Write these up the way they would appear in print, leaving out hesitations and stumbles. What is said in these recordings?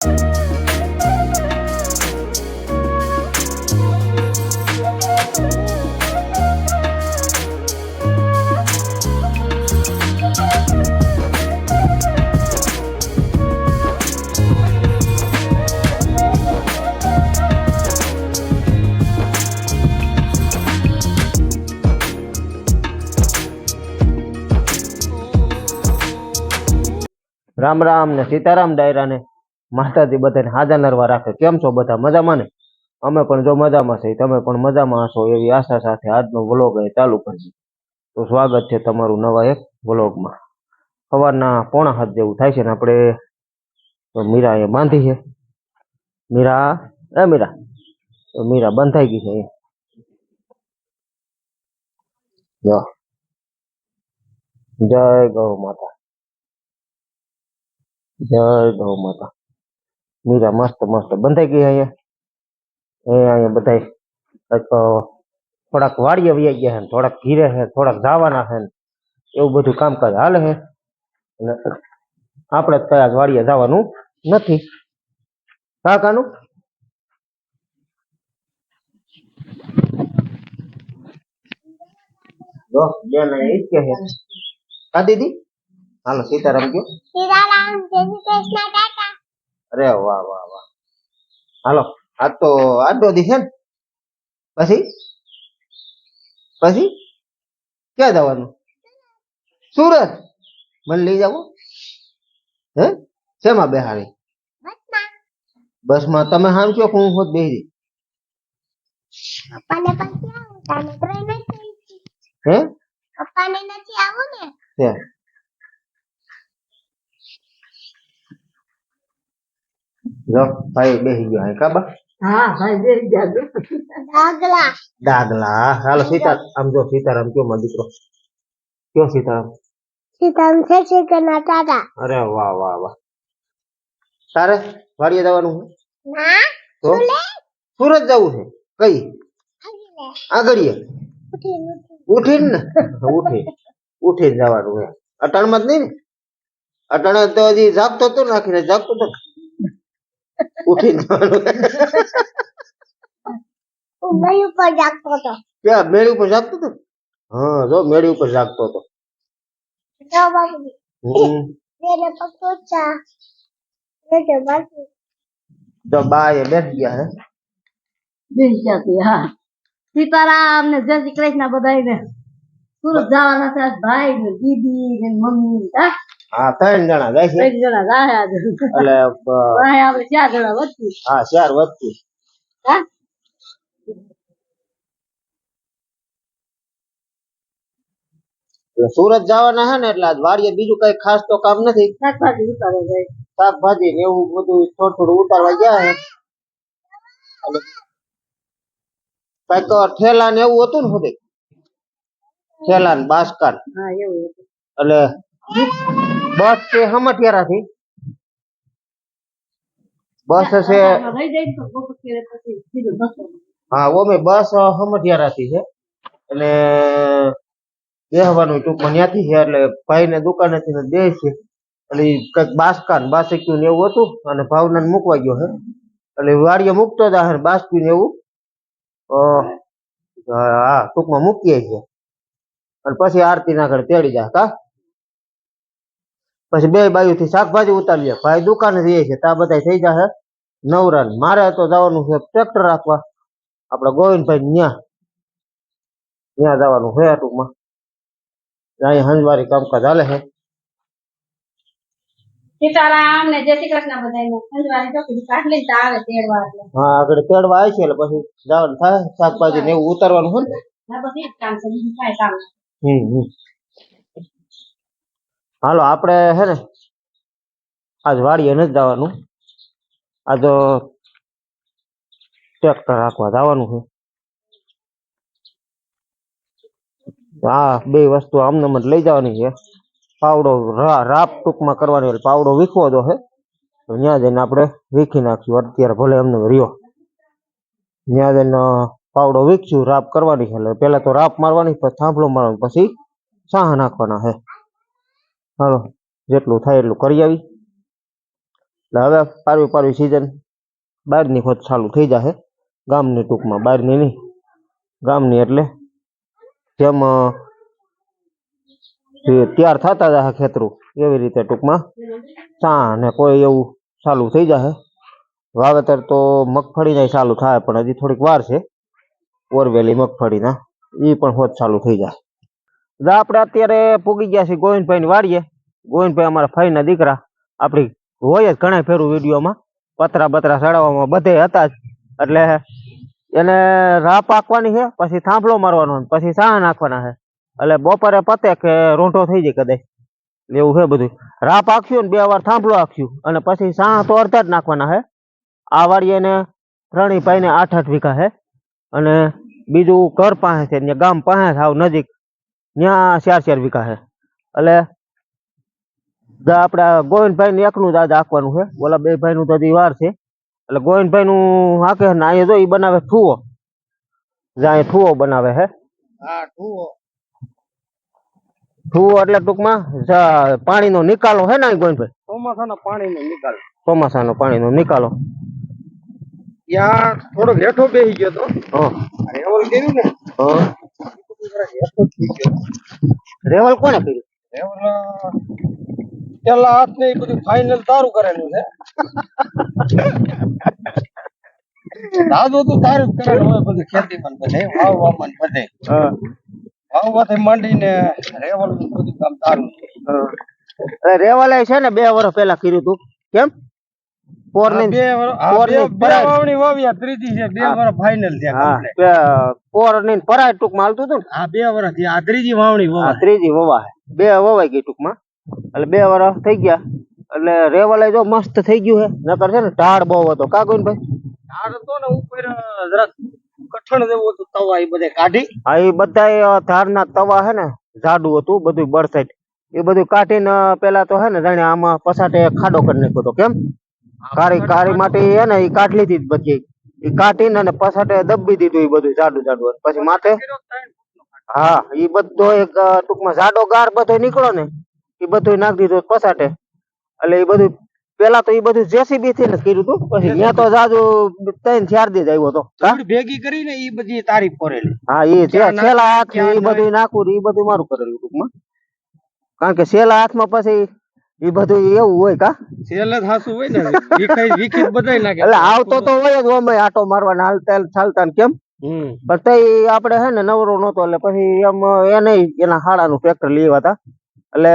રામ રામ ને સીતારામ ડાયરા ને માતાજી બધાને હાજર નરવા રાખે. કેમ છો બધા? મજામાં ને? અમે પણ જો મજામાં છે, તમે પણ મજામાં હશો એવી આશા સાથે આજનો વ્લોગ ચાલુ કરજો. તો સ્વાગત છે તમારું નવા એક વ્લોગમાં. સવારના 6:30 જેવું થાય છે ને આપણે મીરા અહીંયા બાંધી છે. મીરા મીરા બંધાઈ ગઈ છે. જય ગૌ માતા, જય ગૌ માતા. મીરા મસ્ત મસ્ત બંધાઈ ગઈ અહીંયા બધા થોડાક વાડીએ વહી ગયા છે, થોડાક ઘીરે છે, થોડાક જવાના છે, એવું બધું કામકાજ હાલે છે. અને આપણે કયા વાડીએ જવાનું નથી. કાકાનું જો બેન અહીં ઈ જ કે છે. કા દીદી? હાલો સીતારામ કયો. સીતારામ, જય શ્રી કૃષ્ણ કાકા. અરે વાહ વાહ વાહ. હાલો આજ તો આજનો દી છે ને. પછી પછી ક્યાં જવાનું? સુરત? મને લઈ જાવ હે? શેમાં બેહાડી? બસમાં. તમે હામ કયો હું હોત બેહી. પપ્પાને પછી આવું તાને ટ્રેન નથી. હે? પપ્પાને નથી આવું ને. હે. જો ભાઈ બેહી ગયો હે કાબા. હા ભાઈ બેહી ગયા. દાગલા દાગલા. હાલો આમ જો સીતારામ કયો મારો દીકરો. કયો સીતારામ? સીતારામ છે ના દાદા. અરે વાહ વાહ વાહ. તારે વાડીએ જવાનું છે? ના. તો સુરત જવું છે? કઈ આગળીએ? ઉઠીને ને ઉઠીને જવાનું છે. અટાણમાં જ નહીં ને? અટાણે તો હજી જાગતો તો નાખીને જાગતો તો ઉઠીને જવાનું. મેળી ઉપર જાગતો હતો. ક્યાં મેળી ઉપર જાગતો હતો? હા જો મેળી ઉપર જાગતો હતો. તો બાએ બેસી ગયા હે. બેસી ગયા. હા સીતારામ ને જય શ્રી કૃષ્ણ બધાને. સુરત જવાના છે ભાઈ ને દીદી ને મમ્મી. હા 3 જણા જાય છે. 3 જણા જાય આજે. એટલે ભાઈ આપણે 4 જણા વધતી. હા 4 વધતી. હા સુરત જવાના હે ને એટલે આજ વાડીએ બીજું કઈ ખાસ તો કામ નથી. શાકભાજી ઉતારવા જાય. શાકભાજી ને એવું બધું થોડું થોડું ઉતારવા ગયા હે. કઈક ઠેલા ને એવું હતું ને બધે. ઠેલા ને બાસકાન. હા એવું હતું. એટલે બસ છે હમટિયારા થી. બસ છે. હા ઓમે બસ હમટિયારા થી છે. એટલે બેહવાનું ટૂંકમાં ત્યાંથી છે. એટલે ભાઈ ને દુકાનેથી ને દે છે. એટલે કઈક બાસકાન બાસક્યું ને એવું હતું અને ભાવના ને મૂકવા ગયો છે. એટલે વાડીએ મૂકતો જાય ને બાસક્યું ને એવું હા ટૂંકમાં મૂકીએ છે. અને પછી આરતી ના ઘરે તેડી જાય. કા પછી બે બાજુથી શાકભાજી ઉતારીએ. ભાઈ દુકાને જઈએ છે. ત્યાં બધા થઈ જશે નવરા. મારે તો જવાનું છે ટ્રેક્ટર રાખવા આપડા ગોવિંદભાઈ ત્યાં જવાનું છે ટૂંકમાં. અહીંયા હંજવારી કામકાજ હાલે છે. સીતારામ ને જય શ્રી કૃષ્ણ બધાને. હંજવારી ચોકી કાઢલી તા આવે તેડવા. હા આગળ તેડવા આવે છે એટલે પછી જવાનું થાય. શાકભાજી ને એવું ઉતારવાનું હોય ને. હા બસ એ જ કામ છે, બીજું કાંઈ કામ નથી. હાલો આપણે હે ને આજ વાડીએ નથી જવાનું. આજ ટ્રેક્ટર રાખવા જવાનું છે. હા 2 વસ્તુ આમને જ લઈ જવાની છે. પાવડો રાપ ટૂંકમાં કરવાની એટલે પાવડો વીખવો દો છે. તો ત્યાં જઈને આપણે વીખી નાખ્યું. અત્યારે ભલે એમને રહ્યો ત્યાં જઈને પાવડો વીખશું. રાપ કરવાની છે એટલે પેલા તો રાપ મારવાની, પછી થાંભલો મારવાનો, પછી સાહ નાખવાના છે. હાલો જેટલું થાય એટલું કરી આવી. એટલે હવે પારવી પારવી સીઝન બહારની ખોટ ચાલુ થઈ જશે ગામની, ટૂંકમાં બહારની નહીં ગામની. એટલે જેમ તૈયાર થતા જશે ખેતરું એવી રીતે ટૂંકમાં ચા ને કોઈ એવું ચાલુ થઈ જશે. વાવેતર તો મગફળીના ચાલુ થાય પણ હજી થોડીક વાર છે. ઓરવેલી મગફળીના એ પણ હોત ચાલુ થઈ જાય. આપણે અત્યારે પૂગી ગયા છીએ ગોવિંદભાઈ ની વાડીએ. ગોવિંદભાઈ અમારા ભાઈના દીકરા, આપણી હોય જ ઘણા ફેરું વિડીયોમાં પતરા બતરા ચડાવવામાં બધે હતા જ. એટલે એને રાહ પાકવાની છે, પછી થાંભલો મારવાનો, પછી સાહ નાખવાના છે. એટલે બપોરે પતે કે રોંઢો થઈ જાય કદાચ, એવું છે બધું. રાહ પાક્યું ને 2 વાર થાંભલો આખ્યું અને પછી સાહ તો અડધા જ નાખવાના છે. આ વાડીએ ને ત્રણેય ભાઈને 8-8 વીઘા છે અને બીજું ઘર પાસે છે ને ગામ પાસે સાવ નજીક ત્યાં 4-4 વીઘા છે. એટલે આપડા ગોવિંદભાઈ ને એકનું જ આજે આખવાનું છે, ઓલા 2 ભાઈ નું તો હજી વાર છે. એટલે ગોવિંદભાઈ નું હાકે ને અહીંયા જો ઈ બનાવે ઠુવો, જ્યાં ઠુવો બનાવે છે. ઠુવો એટલે ટૂંકમાં પાણીનો નિકાલો છે ને ગોવિંદભાઈ, ચોમાસાનો પાણીનો નિકાલો. ત્યાં થોડો હેઠો બેસી ગયો તો રેવલ કર્યું ને રેવલ કોને કર્યું? રેવલ પેલા હાથ ને બધું ફાઇનલ તારું કરેલું છે. દાદો તો તારું જ કરેલું હોય બધું ખેતીમાં બધે વાવવામાં બધે વાવવાથી માંડીને રેવલ બધું કામ તારું. રેવલે છે ને 2 વર્ષ પહેલા કર્યું હતું. કેમ? વાવણી વાવ્યા, ત્રીજી છે 2 વર્ષ ફાઇનલ થયા. પોરની પરાય ટૂંકમાં હાલતું હતું ને. 2 વર્ષ થી આ ત્રીજી વાવણી વવા, ત્રીજી વવા 2 વવાઈ ગઈ ટૂંકમાં. એટલે 2 વર્ષ થઈ ગયા. એટલે રેવલે જો મસ્ત થઈ ગયું છે. નકર છે ને ઢાળ બહુ હતો. કા ગોવિંદભાઈ? ઢાળ હતો ને ઉપર જરાક કઠણ જેવું હતું, તવા એ બધે કાઢી. હા, એ બધા ધારના તવા છે ને જાડું હતું બધું બરસાઈડ, એ બધું કાઢીને પેલા તો હે ને જાણે આમાં પસાટે ખાડો કરી નાખ્યો હતો. કેમ? કારી માટી હે ને એ કાઢ લીધી બધી, એ કાઢીને અને પસાટે દબી દીધું એ બધું જાડું જાડું. પછી માથે હા એ બધો એક ટૂંકમાં જાડો ગાર બધો નીકળો ને એ બધું નાખી દીધું પસાટે. એટલે એ બધું પેલા તો એ બધું જેસીબી થી જ કર્યું હતું. પછી ત્યાં તો જાજુ 3-4 દી જ આવ્યો હતો. ભેગી કરીને એ બધી તારીફ કરેલી. હા, એ છેલ્લા હાથ એ બધું નાખું એ બધું મારું કરેલું ટૂંકમાં. કારણ કે છેલ્લા હાથમાં પછી એ બધું એવું હોય. કા છેલ્લે હાસું હોય ને વિખી બધાય નાખે. એટલે આવતો તો હોય જ ઓમે આટો મારવાના હાલતા ચાલતા ને. કેમ? પણ તઈ આપણે હે ને નવરો નહોતો એટલે પછી એમ એને એના હાડાનું ટ્રેક્ટર લેવા હતા. એટલે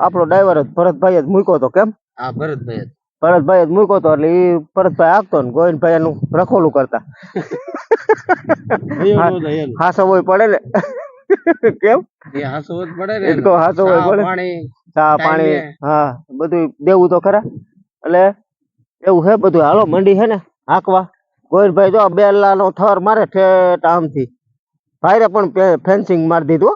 આપણો ડ્રાઈવર જ ભરતભાઈ જ મૂક્યો હતો. કેમ? હા, ભરતભાઈ જ મૂક્યો હતો. એટલે એ ભરતભાઈ આપતો ને ગોવિંદભાઈ એનું રખોલું કરતા. હાસો હોય પડે ને. કેમ? હાસો પડે ને, હાસો હોય પડે, ચા પાણી હા બધું દેવું તો ખરા. એટલે એવું છે બધું. હાલો મંડી છે ને હાંકવા. ગોવિંદભાઈ જો બેલાનો થર મારે ઠેઠ આમથી ભાઈરે પણ ફેન્સિંગ મારી દીધું.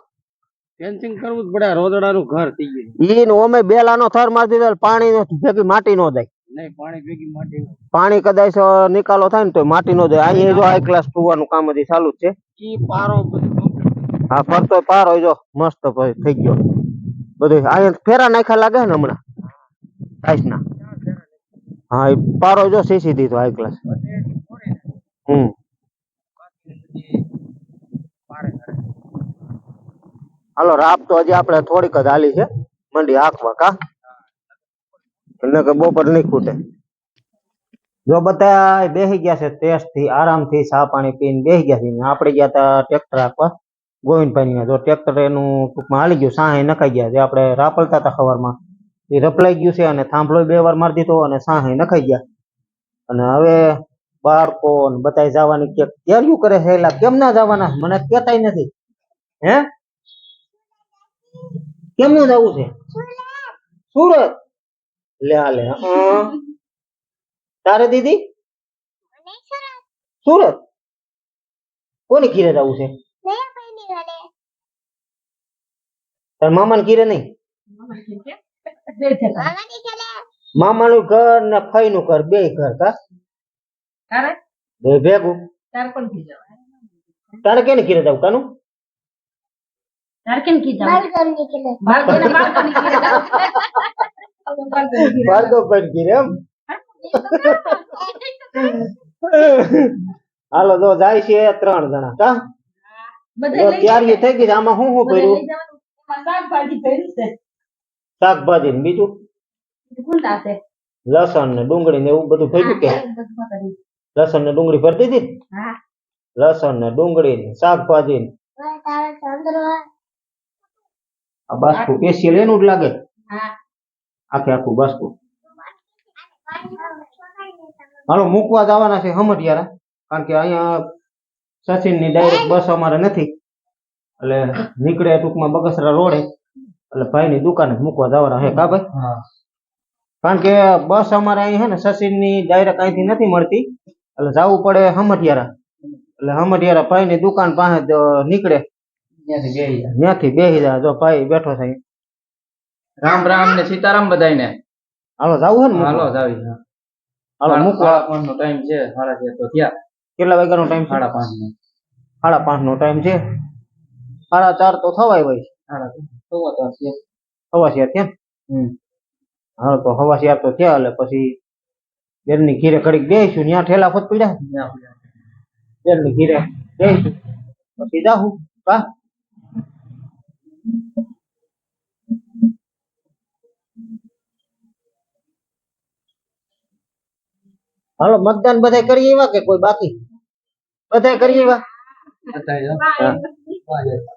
ફેન્સિંગ કરવું જ પડે, રોદડાનું ઘર થઈ ગયું. ઈ ઓમે બેલાનો થર મારી દીધો. પાણી ભેગી માટી નો જાય. નહીં, પાણી ભેગી માટી, પાણી કદાચ નિકાલો થાય ને તો માટી નો જાય. અહીંયા જો હાઈ ક્લાસ ટુવાનું કામ હજી ચાલુ જ છે. ઈ પારો હા, ફરતો પારો જો મસ્ત થઈ ગયો બધું. અહીંયા ફેરા નાખ્યા લાગે ને હમણાં ટાઈસ ના. હા, એ પારો જો સીસી દીધો હાઈ ક્લાસ. હાલો રાપ તો હજી આપણે થોડીક જ હાલી છે મંડી હાંકવા. કા એટલે કે બપોર નહીં ખૂટે. જો બધા બેસી ગયા છે ટેસ્ટ થી, આરામથી ચા પાણી પીને બેસી ગયા છે. આપણે ગયા હતા ટ્રેક્ટર હાંકવા ગોવિંદભાઈ. જો ટ્રેક્ટર એનું ટૂંકમાં હાલી ગયું, સાહે નખાઈ ગયા. જે આપણે રાપલતા હતા સવારમાં એ રપલાઈ ગયું છે અને થાંભલો 2 વાર મારી દીધો અને સાહે નખાઈ ગયા. અને હવે બાળકો બધા જવાની તૈયારીઓ કરે છે. એટલે કેમ ના જવાના? મને કહેતાય નથી. હે કેમ નું જવું છે? સુરત. લે હાલે તારે દીદી સુરત કોની ઘીરે જવું છે? તાર મામા ને ઘીરે નહીં? મામા નું ઘર ને ફઈ નું ઘર, 2 ઘર. કા બે ભેગું? તારે કેને ઘીરે જવું? કાનું ભાર્ગવ ઘીરે એમ? હાલો જો જાય છે 3 જણા કા જો તૈયારી થઈ ગઈ છે. આમાં શું શું ભર્યું? શાકભાજી ને બીજું લસણ ને ડુંગળી ને એવું બધું ભર્યું કે લસણ ને ડુંગળી ભરી દીધી ને? લસણ ને ડુંગળી ને શાકભાજી ને આ બાસ્કુ સ્પેશિયલ એનું જ લાગે આખે આખું બાસ્કુ. હાલો મૂકવા જવાના છે હમટિયારા કારણ કે અહીંયા સચિન ની ડાયરેક્ટ બસ અમારે નથી એટલે નીકળે ટૂંકમાં બગસરા રોડે એટલે ભાઈ ની દુકાને મૂકવા જવાના છે કા ભાઈ? કારણ કે બસ અમારે અહીં છે ને સચિન ની ડાયરેક્ટ અહીંથી નથી મળતી એટલે જવું પડે હમટિયારા એટલે હમટિયારા ભાઈ ની દુકાન પાસે નીકળે ત્યાંથી બેસી જાય. જો ભાઈ બેઠો છે. રામ રામ ને સીતારામ બધાયને. હાલો જાવું છે ને? હાલો જાવી. હાલો મૂકવા નો ટાઈમ છે 6:30 તો થયા. કેટલા વાગ્યાનો ટાઈમ? 5:30 5:30 નો ટાઈમ છે. 4:30 તો થવાય ભાઈ. 4:30 4 થયા. હા તો 4 તો થયા એટલે પછી બેરની ઘીરે ઘડીક બેસીશું. ત્યાં ઠેલા ફોત પડ્યા બેરની ઘીરે બેસીશું પછી જાહું કા. હાલો મતદાન બધા કરી એવા કે કોઈ બાકી? બધા કરી એવા.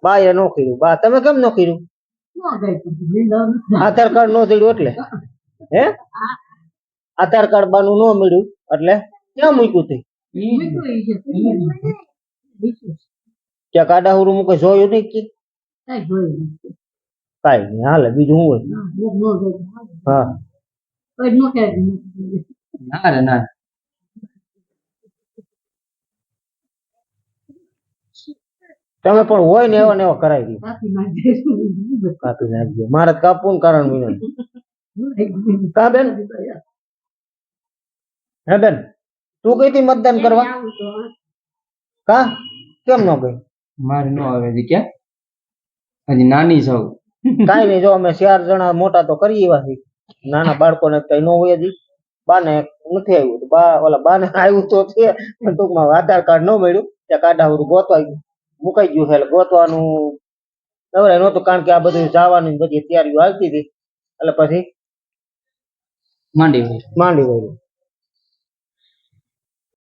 બાએ નો કર્યું. બા તમે કેમ નો કર્યું? આધાર કાર્ડ નો જોડ્યું એટલે હે? આધાર કાર્ડ બાનું નો મળ્યું એટલે ક્યાં મૂક્યું તે? ક્યાં કાડાહુરું મૂકે જોયું નહીં કે કાઈ નહીં હાલે બીજું શું હોય? હા ના રે ના તમે પણ હોય ને એવા ને એવા કરાવી દો. કાપી નાખજો. મારે કાપવું ને કારણ વિના કા બેન? હે બેન તું કઈ થી મતદાન કરવા કા કેમ ન ગઈ? મારે નો આવે છે ક્યાં હજી નાની છો. કાઈ નહીં જો અમે 4 જણા મોટા તો કરી એવા છીએ. નાના બાળકોને કઈ ન હોય હજી. બાને નથી આવ્યું. બા ઓલા બાને આવ્યું તો છે પણ ટૂંકમાં આધાર કાર્ડ ન મળ્યું ત્યાં કાડાહુરું ગોતવાઈ ગયું મુકાઈ ગયું છે એટલે ગોતવાનું નવરાય નહોતું કારણ કે આ બધું જવાની બધી તૈયારીઓ હાલતી હતી એટલે પછી માંડી વળ્યું.